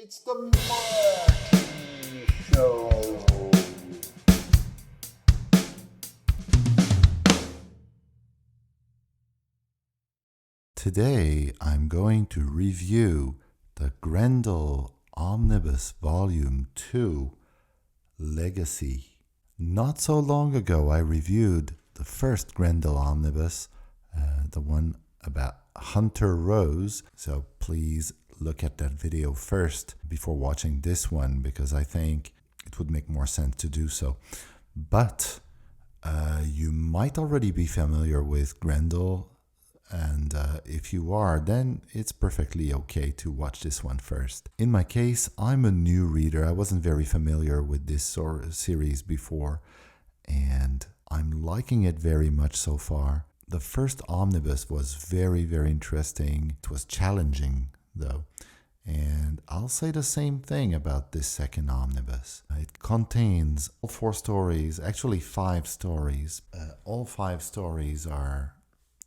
It's the Marty Show. Today I'm going to review the Grendel Omnibus Vol.2 Legacy. Not so long ago I reviewed the first Grendel Omnibus, the one about Hunter Rose, so please look at that video first before watching this one because I think it would make more sense to do so. But you might already be familiar with Grendel, and if you are, then it's perfectly okay to watch this one first. In my case, I'm a new reader. I wasn't very familiar with this series before, and I'm liking it very much so far. The first omnibus was very, very interesting. It was challenging, though. And I'll say the same thing about this second omnibus. It contains all 4 stories, actually 5 stories. All 5 stories are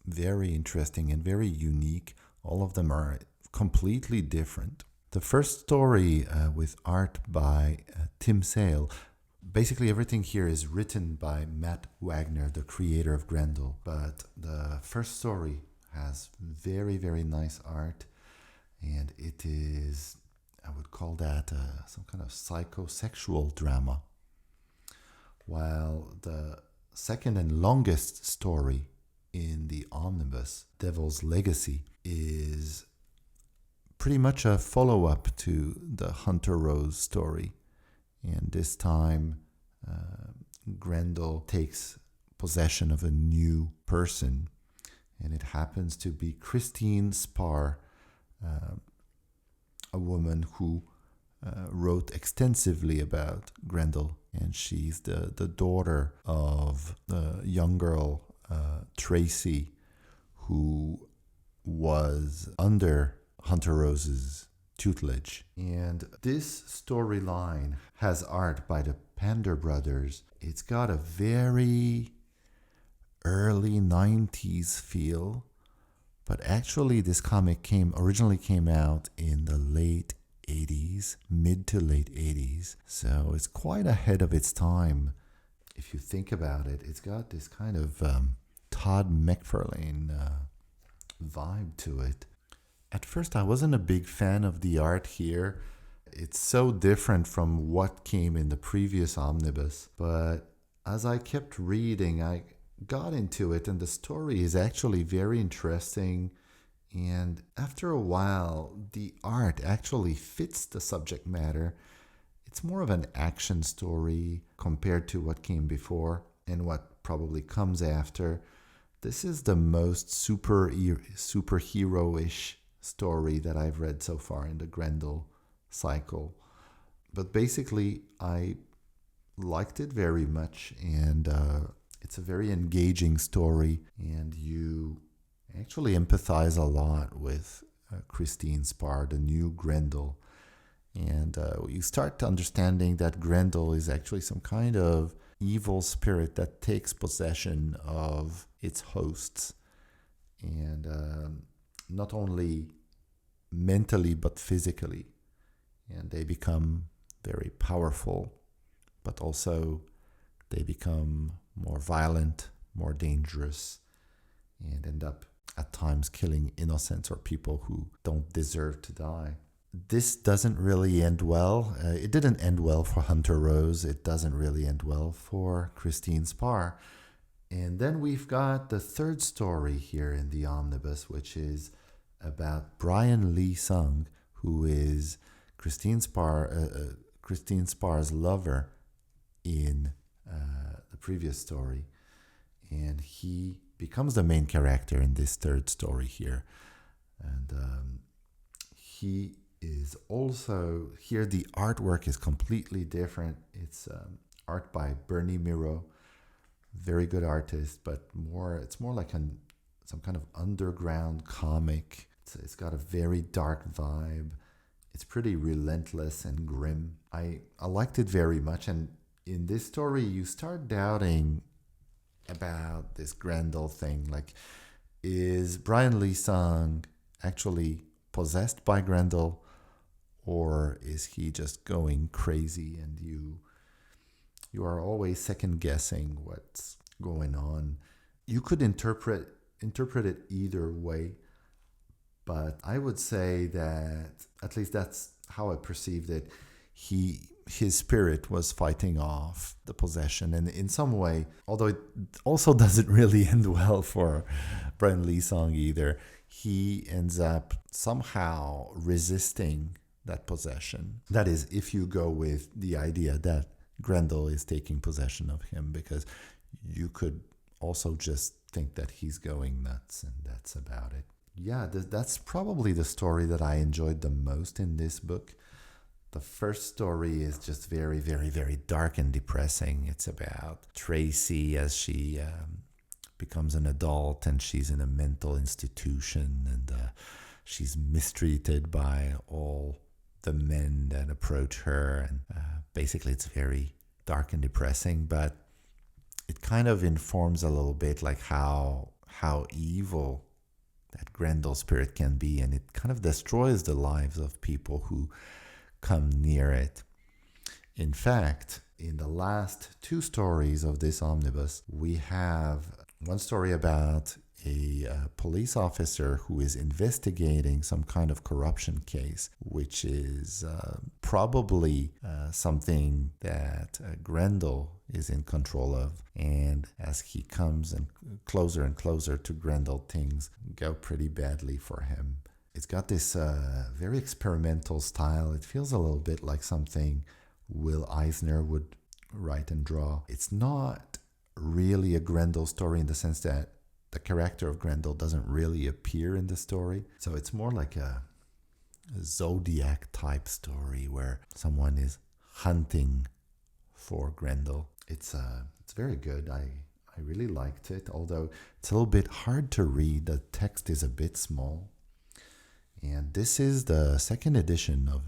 very interesting and very unique. All of them are completely different. The first story with art by Tim Sale. Basically everything here is written by Matt Wagner, the creator of Grendel. But the first story has very, very nice art. And it is, I would call that some kind of psychosexual drama. While the second and longest story in the omnibus, Devil's Legacy, is pretty much a follow-up to the Hunter Rose story. And this time, Grendel takes possession of a new person. And it happens to be Christine Spar, a woman who wrote extensively about Grendel. And she's the daughter of the young girl, Tracy, who was under Hunter Rose's tutelage. And this storyline has art by the Pander brothers. It's got a very early 90s feel, but actually this comic originally came out in the late 80s, mid to late 80s. So it's quite ahead of its time. If you think about it, it's got this kind of Todd McFarlane vibe to it. At first, I wasn't a big fan of the art here. It's so different from what came in the previous omnibus. But as I kept reading, I got into it, and the story is actually very interesting. And after a while, the art actually fits the subject matter. It's more of an action story compared to what came before and what probably comes after. This is the most superhero-ish story that I've read so far in the Grendel cycle. But basically, I liked it very much, and it's a very engaging story, and you actually empathize a lot with Christine Spar, the new Grendel. And you start understanding that Grendel is actually some kind of evil spirit that takes possession of its hosts. And not only mentally, but physically. And they become very powerful, but also they become more violent, more dangerous, and end up at times killing innocents or people who don't deserve to die. This doesn't really end well. It didn't end well for Hunter Rose. It doesn't really end well for Christine Spar. And then we've got the third story here in the omnibus, which is about Brian Lee Sung, who is Christine Spar's lover in the previous story. And he becomes the main character in this third story here. And he is also, here the artwork is completely different. It's art by Bernie Miro, very good artist, but it's more like some kind of underground comic. It's got a very dark vibe. It's pretty relentless and grim. I liked it very much, and in this story you start doubting about this Grendel thing. Like, is Brian Lee Sung actually possessed by Grendel, or is he just going crazy and you are always second guessing what's going on? You could interpret it either way, but I would say that, at least that's how I perceived it, his spirit was fighting off the possession, and in some way, although it also doesn't really end well for Brian Lee Song either, he ends up somehow resisting that possession. That is, if you go with the idea that Grendel is taking possession of him, because you could also just think that he's going nuts, and that's about it. Yeah, that's probably the story that I enjoyed the most in this book. The first story is just very, very, very dark and depressing. It's about Tracy as she becomes an adult and she's in a mental institution, and she's mistreated by all the men that approach her. And basically it's very dark and depressing, but it kind of informs a little bit like how evil that Grendel spirit can be, and it kind of destroys the lives of people who come near it. In fact, in the last two stories of this omnibus, we have one story about a police officer who is investigating some kind of corruption case, which is probably something that Grendel is in control of. And as he comes and closer to Grendel, things go pretty badly for him. It's got this very experimental style. It feels a little bit like something Will Eisner would write and draw. It's not really a Grendel story in the sense that the character of Grendel doesn't really appear in the story. So it's more like a Zodiac type story where someone is hunting for Grendel. It's very good. I really liked it, although it's a little bit hard to read. The text is a bit small. And this is the second edition of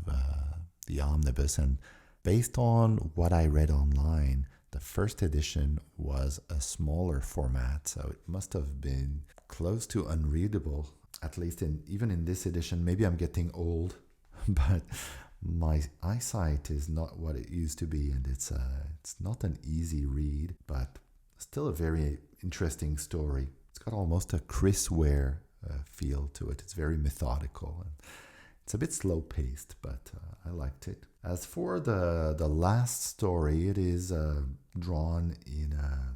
the Omnibus, and based on what I read online, the first edition was a smaller format, so it must have been close to unreadable, at least even in this edition. Maybe I'm getting old, but my eyesight is not what it used to be, and it's not an easy read, but still a very interesting story. It's got almost a Chris Ware feel to it. It's very methodical, and it's a bit slow paced, but I liked it. As for the last story, it is drawn in a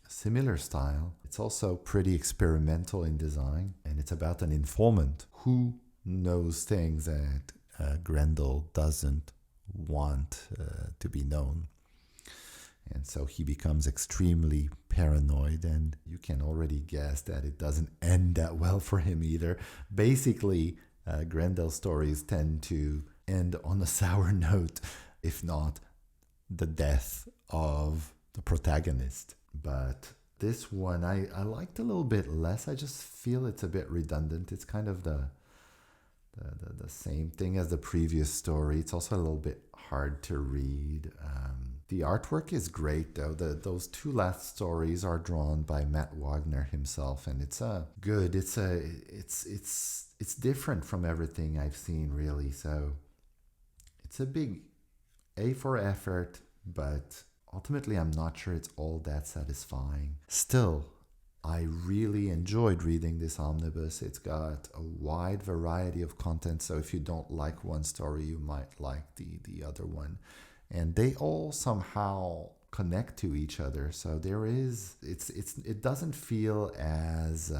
similar style. It's also pretty experimental in design, and it's about an informant who knows things that Grendel doesn't want to be known. And so he becomes extremely paranoid, and you can already guess that it doesn't end that well for him either. Basically, Grendel stories tend to end on a sour note, if not the death of the protagonist. But this one I liked a little bit less. I just feel it's a bit redundant. It's kind of the same thing as the previous story. It's also a little bit hard to read. The artwork is great, though. Those two last stories are drawn by Matt Wagner himself, and it's good. It's different from everything I've seen, really. So it's a big A for effort, but ultimately I'm not sure it's all that satisfying. Still, I really enjoyed reading this omnibus. It's got a wide variety of content, so if you don't like one story, you might like the other one. And they all somehow connect to each other. So it doesn't feel as,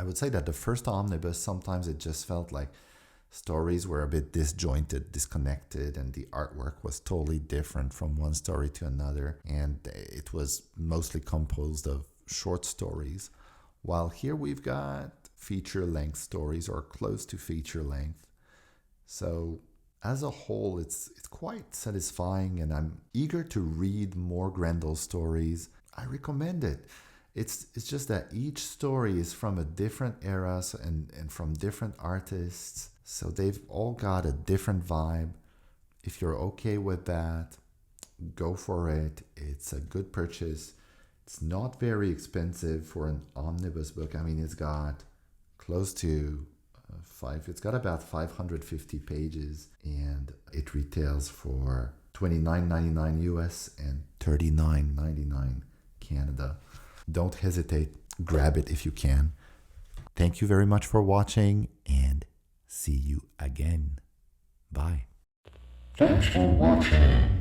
I would say that the first omnibus, sometimes it just felt like stories were a bit disjointed, disconnected, and the artwork was totally different from one story to another. And it was mostly composed of short stories. While here we've got feature-length stories, or close to feature-length. So as a whole, it's quite satisfying, and I'm eager to read more Grendel stories. I recommend it. It's just that each story is from a different era and from different artists, so they've all got a different vibe. If you're okay with that, go for it. It's a good purchase. It's not very expensive for an omnibus book. I mean, it's got close to It's got about 550 pages, and it retails for $29.99 US and $39.99 Canada. Don't hesitate, grab it if you can. Thank you very much for watching, and see you again. Bye. Thanks for watching.